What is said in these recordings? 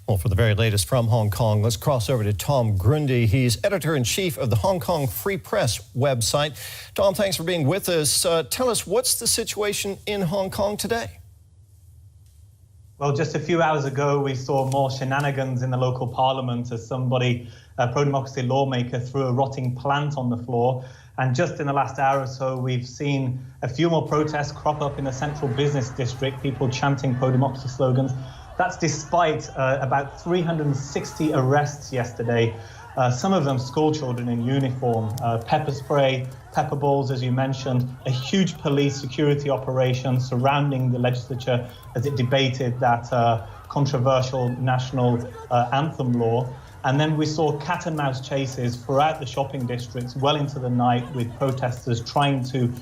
Well, for the very latest from Hong Kong, let's cross over to Tom Grundy. He's editor-in-chief of the Hong Kong Free Press website. Tom, thanks for being with us. Tell us, what's the situation in Hong Kong today? Well, just a few hours ago, we saw more shenanigans in the local parliament as somebody, a pro-democracy lawmaker, threw a rotting plant on the floor. And just in the last hour or so, we've seen a few more protests crop up in the central business district, people chanting pro-democracy slogans. That's despite about 360 arrests yesterday, some of them school children in uniform, pepper spray, pepper balls, as you mentioned, a huge police security operation surrounding the legislature as it debated that controversial national anthem law. And then we saw cat and mouse chases throughout the shopping districts well into the night, with protesters trying to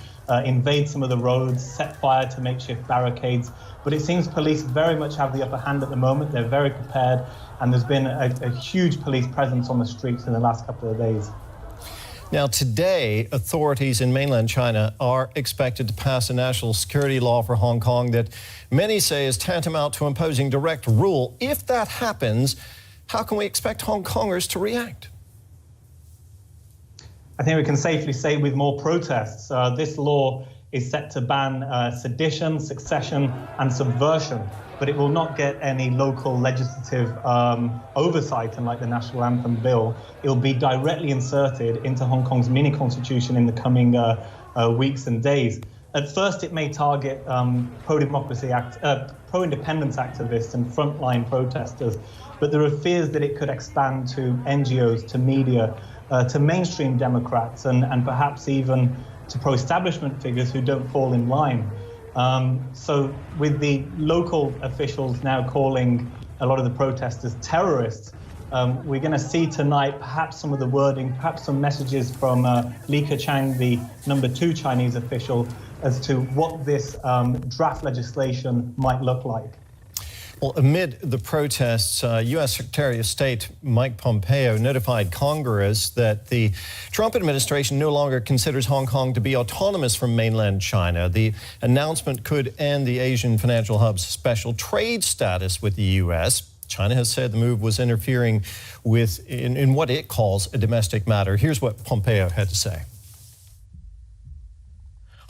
invade some of the roads, set fire to makeshift barricades. But it seems police very much have the upper hand at the moment. They're very prepared, and there's been a huge police presence on the streets in the last couple of days. Now, today, authorities in mainland China are expected to pass a national security law for Hong Kong that many say is tantamount to imposing direct rule. If that happens, how can we expect Hong Kongers to react? I think we can safely say with more protests. This law is set to ban sedition, secession and subversion, but it will not get any local legislative oversight, unlike the National Anthem bill. It will be directly inserted into Hong Kong's mini-constitution in the coming weeks and days. At first, it may target pro-democracy, pro-independence activists and frontline protesters, but there are fears that it could expand to NGOs, to media, to mainstream Democrats, and perhaps even to pro-establishment figures who don't fall in line. So with the local officials now calling a lot of the protesters terrorists, we're going to see tonight perhaps some of the wording, perhaps some messages from Li Keqiang, the #2 Chinese official, as to what this draft legislation might look like. Well, amid the protests, U.S. Secretary of State Mike Pompeo notified Congress that the Trump administration no longer considers Hong Kong to be autonomous from mainland China. The announcement could end the Asian financial hub's special trade status with the U.S. China has said the move was interfering with in what it calls a domestic matter. Here's what Pompeo had to say.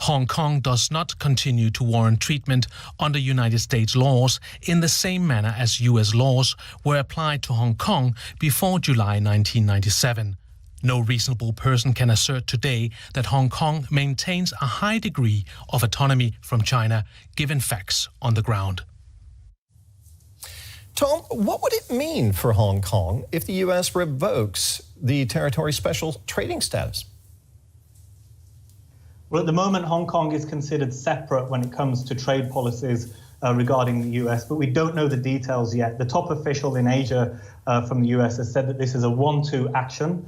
Hong Kong does not continue to warrant treatment under United States laws in the same manner as U.S. laws were applied to Hong Kong before July 1997. No reasonable person can assert today that Hong Kong maintains a high degree of autonomy from China, given facts on the ground. Tom, what would it mean for Hong Kong if the U.S. revokes the territory's special trading status? Well, at the moment, Hong Kong is considered separate when it comes to trade policies regarding the US, but we don't know the details yet. The top official in Asia from the US has said that this is a 1-2 action.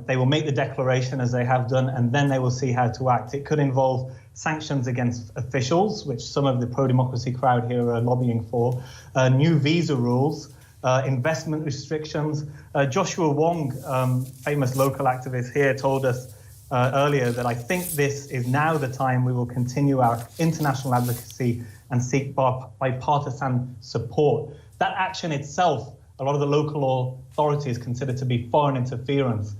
They will make the declaration, as they have done, and then they will see how to act. It could involve sanctions against officials, which some of the pro-democracy crowd here are lobbying for, new visa rules, investment restrictions. Joshua Wong, famous local activist here, told us earlier that I think this is now the time we will continue our international advocacy and seek bipartisan support. That action itself, a lot of the local authorities consider to be foreign interference.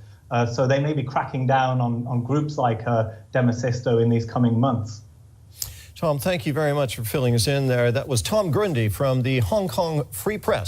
So they may be cracking down on groups like Demosisto in these coming months. Tom, thank you very much for filling us in there. That was Tom Grundy from the Hong Kong Free Press.